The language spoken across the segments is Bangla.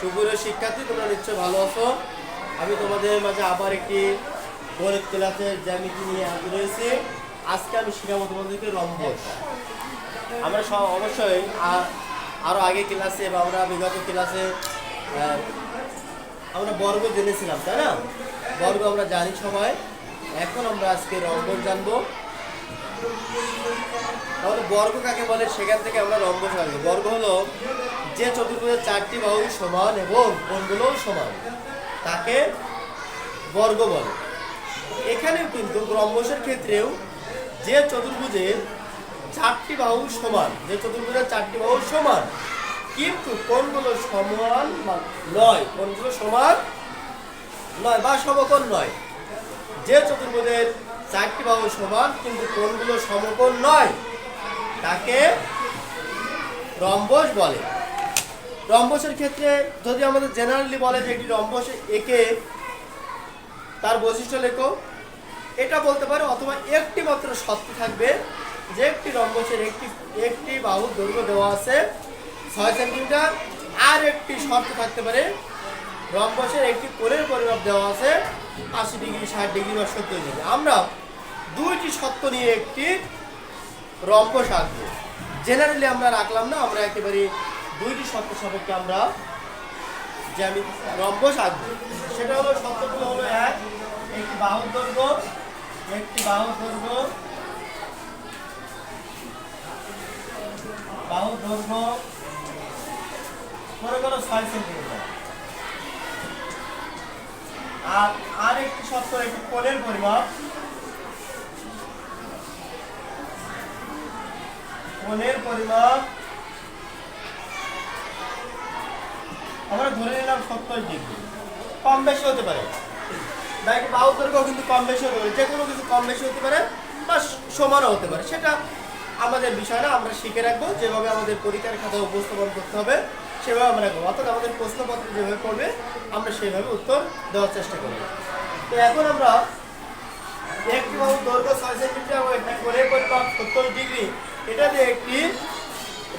সুপ্রিয় শিক্ষার্থী, তোমরা নিশ্চয় ভালো আছো। আমি তোমাদের মাঝে আবার একটি গণিত ক্লাসের জ্যামিতি নিয়ে হাজির হয়েছি। আজকে আমি শেখাবো তোমাদেরকে রম্বস। আমরা অবশ্যই আরও আগে ক্লাসে বা আমরা বিগত ক্লাসে আমরা বর্গ জেনেছিলাম, তাই না? বর্গ আমরা জানি সবাই। এখন আমরা আজকে রম্বস জানবো। তাহলে বর্গ কাকে বলে সেখান থেকে আমরা রম্বস আসবো। বর্গ হলো যে চতুর্ভুজের চারটি বাহু সমান এবং কোণগুলোও সমান, তাকে বর্গ বলে। এখানেও কিন্তু রম্বসের ক্ষেত্রেও যে চতুর্ভুজের চারটি বাহু সমান, যে চতুর্ভুজের চারটি বাহু সমান কিন্তু কোণগুলো সমান নয়, কোণগুলো সমান নয় বা সমকোণ নয়, যে চতুর্ভুজের চারটি বাহু সমান কিন্তু কোণগুলো সমকোণ নয়, তাকে রম্বস বলে। রম্বসের ক্ষেত্রে যদি আমাদের জেনারেলি বলে যে একটি রম্বস একে তার বৈশিষ্ট্য লেখো, এটা বলতে পারে। অথবা একটি মাত্র শর্ত থাকবে যে একটি রম্বসের একটি বাহুর দৈর্ঘ্য দেওয়া আছে 6 সেন্টিমিটার, আর একটি শর্ত থাকতে পারে রম্বসের একটি কোণের পরিমাপ দেওয়া আছে 80 ডিগ্রি, 60 ডিগ্রি বা 70 ডিগ্রি। আমরা দুইটি শর্ত নিয়ে একটি রম্বস আঁকবো। জেনারেলি আমরা রাখলাম না, আমরা একেবারে দুইটি শর্ত সাপেক্ষে আমরা রম্বস আঁকবো। সেটা হলো, শর্তগুলো হলো একটি বাহুর দৈর্ঘ্য, মনে করো 6 সেন্টিমিটার, আর একটি শর্ত একটি কোণের পরিমাপ, আমরা ধরে নিলাম 70 ডিগ্রি। কম বেশি হতে পারে, বাহুর দৈর্ঘ্য কিন্তু কম বেশি হতে পারে, যে কোনো কিছু কম বেশি হতে পারে বা সমানও হতে পারে। সেটা আমাদের বিষয় না, আমরা শিখে রাখবো। যেভাবে আমাদের পরীক্ষার খাতায় উপস্থাপন করতে হবে সেভাবে আমরা রাখবো, অর্থাৎ আমাদের প্রশ্নপত্র যেভাবে পড়বে আমরা সেইভাবে উত্তর দেওয়ার চেষ্টা করব। তো এখন আমরা একটি বাহুর দৈর্ঘ্য 6 সেন্টিমিটার ও একটি কোণের পরিমাপ 70 ডিগ্রি, এটা দিয়ে একটি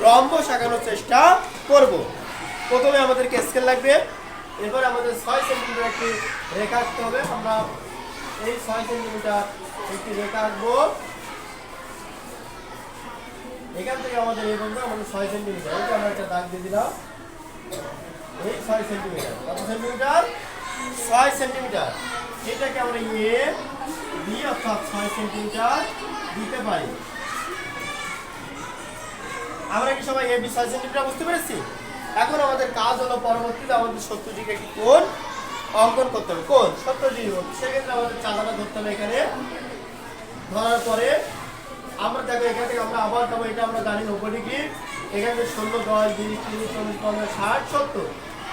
রম্বস আঁকানোর চেষ্টা করব। প্রথমে আমাদেরকে স্কেল লাগবে, এরপর আমাদের 6 সেন্টিমিটার একটি রেখা আঁকতে হবে। আমরা এই 6 সেন্টিমিটার একটি রেখা আঁকবো। এখান থেকে আমাদের এই বন্ধু আমাদের 6 সেন্টিমিটার, এটা আমরা একটা দাগ দিয়ে দিলাম। এই 6 সেন্টিমিটার, কত সেন্টিমিটার? 6 সেন্টিমিটার। এটাকে আমরা এ বি অর্থাৎ 6 সেন্টিমিটার দিতে পারি। আমরা কি সবাই এ বি 6 সেন্টিমিটার বুঝতে পেরেছি? এখন আমাদের কাজ হলো পরবর্তীতে আমাদের 70 ডিগ্রি একটি কোণ অঙ্কন করতে হবে। কোণ 70 ডিগ্রি, সেক্ষেত্রে আমাদের চাঁদাটা ধরতে হবে। এখানে ধরার পরে আমরা দেখো এখান থেকে আমরা আবার যাবো, এটা আমরা জানি 90 ডিগ্রি। এখান থেকে 16, 10, 20, 30, 40, 50, 60, 70,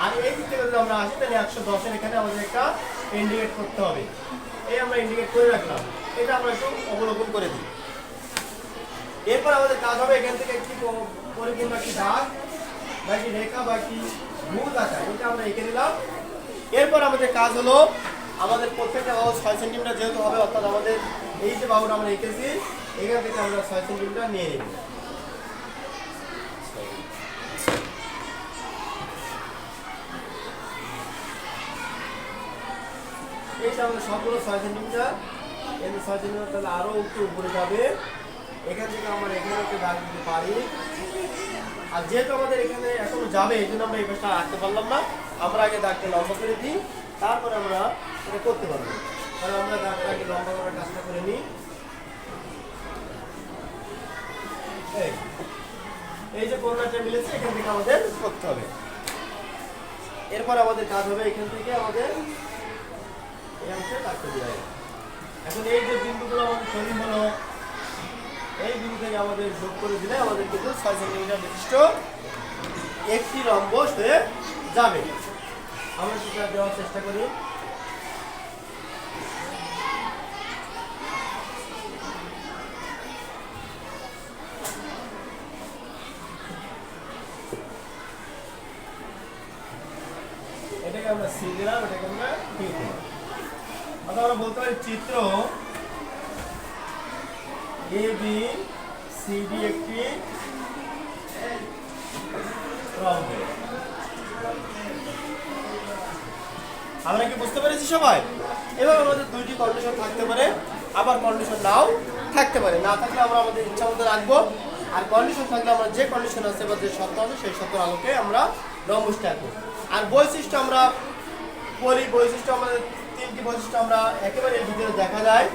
আর এই দিক থেকে যদি আমরা আসি তাহলে 110-এর এখানে আমাদের একটা ইন্ডিকেট করতে হবে। এই আমরা ইন্ডিকেট করে রাখলাম, এটা আমরা একটু অবলোকন করে দিই। এরপর আমাদের কাজ হবে এখান থেকে একটি পরিপূর্ণ একটি দাগ বা একটি রেখা বা একটি ভূত আঁকা, এটা আমরা এঁকে দিলাম। এরপর আমাদের কাজ হলো আমাদের প্রত্যেকটা বাহু 6 সেন্টিমিটার যেহেতু হবে, অর্থাৎ আমাদের এই যে বাহুটা আমরা এঁকেছি এখান থেকে আমরা 6 সেন্টিমিটার নিয়ে নিব। এইটা আমাদের সবগুলো 6 সেন্টিমিটার। এই 6 সেন্টিমিটার তাহলে আরও একটু উপরে যাবে। এখান থেকে আমরা এখানে একটু দাগ দিতে পারি। আর যেহেতু আমাদের এখানে এখনো যাবে, এই জন্য আমরা এই পাশটা রাখতে পারলাম না। আমরা আগে দাগটা লম্বা করে দিই, তারপরে আমরা এটা করতে পারবো। তাহলে আমরা দাগটা আগে লম্বা করার কাজটা করে নিই। এই যে কোণটা মিলেছে এখান থেকে আমাদের করতে হবে। এরপর আমাদের কাজ হবে এখান থেকে আমাদের এই অংশে দাগটা দেওয়া হবে। এখন এই যে বিন্দুগুলো আমাদের তৈরি হলো, এই বিন্দু থেকে আমাদের যোগ করে দিলে আমাদের কিন্তু 6 সেন্টিমিটার বিশিষ্ট একটি রম্বস হয়ে যাবে। আমরা সেটা দেওয়ার চেষ্টা করি। এটাকে আমরা সি দিলাম, এটাকে আমরা ডি দিলাম। অর্থাৎ আমরা বলতে পারি চিত্র এ বি সি ডি একটি রম্বস। আমরা কি বুঝতে পেরেছি সবাই? এবার আমাদের দুইটি কন্ডিশন থাকতে পারে, আবার কন্ডিশন নাও থাকতে পারে। না থাকলে আমরা আমাদের ইচ্ছা মতো রাখবো, আর কন্ডিশন থাকলে আমরা যে কন্ডিশন আছে বা যে শর্ত আছে সেই শর্তের আলোকে আমরা রম্বসটা আঁকবো। আর বৈশিষ্ট্য আমরা বলি, বৈশিষ্ট্য আমাদের তিনটি বৈশিষ্ট্য আমরা একেবারে এই ভিতরে দেখা যায়।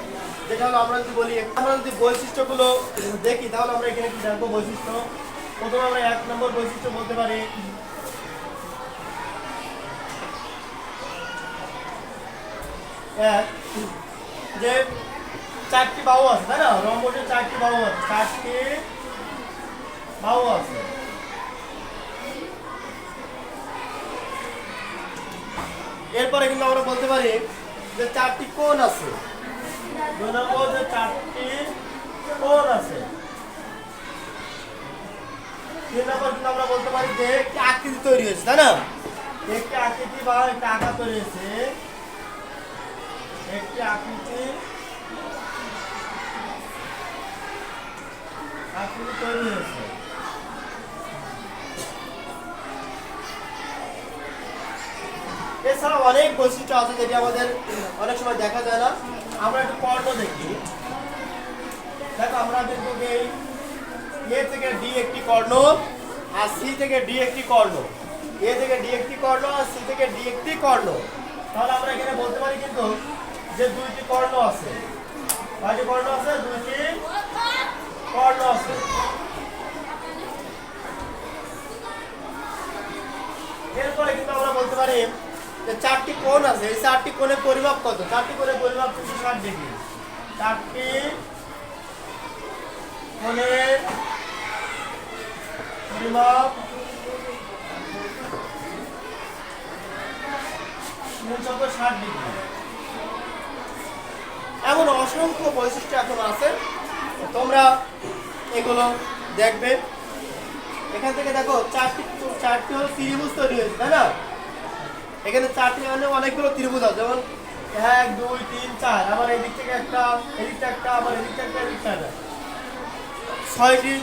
যেটা হলো আমরা যদি বলি, আমরা যদি বৈশিষ্ট্যগুলো দেখি তাহলে আমরা এখানে কি জানবো? বৈশিষ্ট্য প্রথমে আমরা 1 নম্বর বৈশিষ্ট্য বলতে পারি যে 4টি বাহু আছে, তাই না? রম্বসের 4টি বাহু আছে, 4টি বাহু আছে। এরপরে কিন্তু আমরা বলতে পারি যে 4টি কোণ আছে। 2 নম্বর যে 4টি কোণ আছে। 3 নম্বর কিন্তু আমরা বলতে পারি যে একটি আকৃতি তৈরি হয়েছে, তাই না? একটি আকৃতি বা একটা আকার তৈরি হয়েছে, একটি আকৃতি তৈরি হয়েছে। এছাড়া অনেক বৈশিষ্ট্য আছে যেটি আমাদের অনেক সময় দেখা যায় না। আমরা একটু কর্ণ দেখি। দেখো আমরা দেখবো যে এ থেকে ডি একটি কর্ণ, আর সি থেকে ডি একটি কর্ণ। এ থেকে ডি একটি কর্ণ, আর সি থেকে ডি একটি কর্ণ। তাহলে আমরা এখানে বলতে পারি কিন্তু যে দুইটি কর্ণ আছে। কয়টি কর্ণ আছে? দুইটি কর্ণ আছে। এরপরে কিন্তু আমরা বলতে পারি যে 4টি কোণ আছে। এই 4টি কোণের পরিমাপ কত? 4টি কোণের পরিমাপ 360 ডিগ্রি। 4টি কোণের পরিমাপ 360 ডিগ্রি। এমন অসংখ্য বৈশিষ্ট্য এখন আছে, তোমরা এগুলো দেখবে। এখান থেকে দেখো 4টি হলো ত্রিভুজ তৈরি হয়েছে, তাই না? এখানে 4টি মানে অনেকগুলো ত্রিভুজ আছে, যেমন 1 2 3 4, আবার এই দিক থেকে একটা, এদিক থেকে একটা, আবার এদিক থেকে এদিক থেকে 6টি,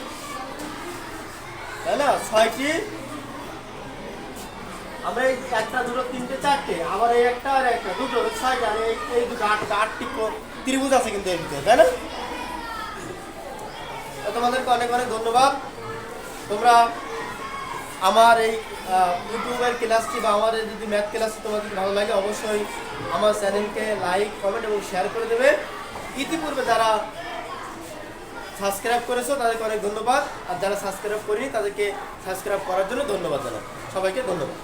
তাই না? 6টি। আমরা এই একটা দুটো তিনটে চারটে, আবার এই একটা আর একটা দুটো 6টা, আর এই দুটো 8টি ত্রিভুজ আছে কিন্তু এর ভিতরে, তাই না? তোমাদেরকে অনেক অনেক ধন্যবাদ। তোমরা আমার এই ইউটিউবের ক্লাসটি বা আমার যদি ম্যাথ ক্লাসটি তোমাদের ভালো লাগে অবশ্যই আমার চ্যানেলকে লাইক কমেন্ট এবং শেয়ার করে দেবে। ইতিপূর্বে যারা সাবস্ক্রাইব করেছো তাদেরকে অনেক ধন্যবাদ, আর যারা সাবস্ক্রাইব করিনি তাদেরকে সাবস্ক্রাইব করার জন্য ধন্যবাদ জানাই। সবাইকে ধন্যবাদ।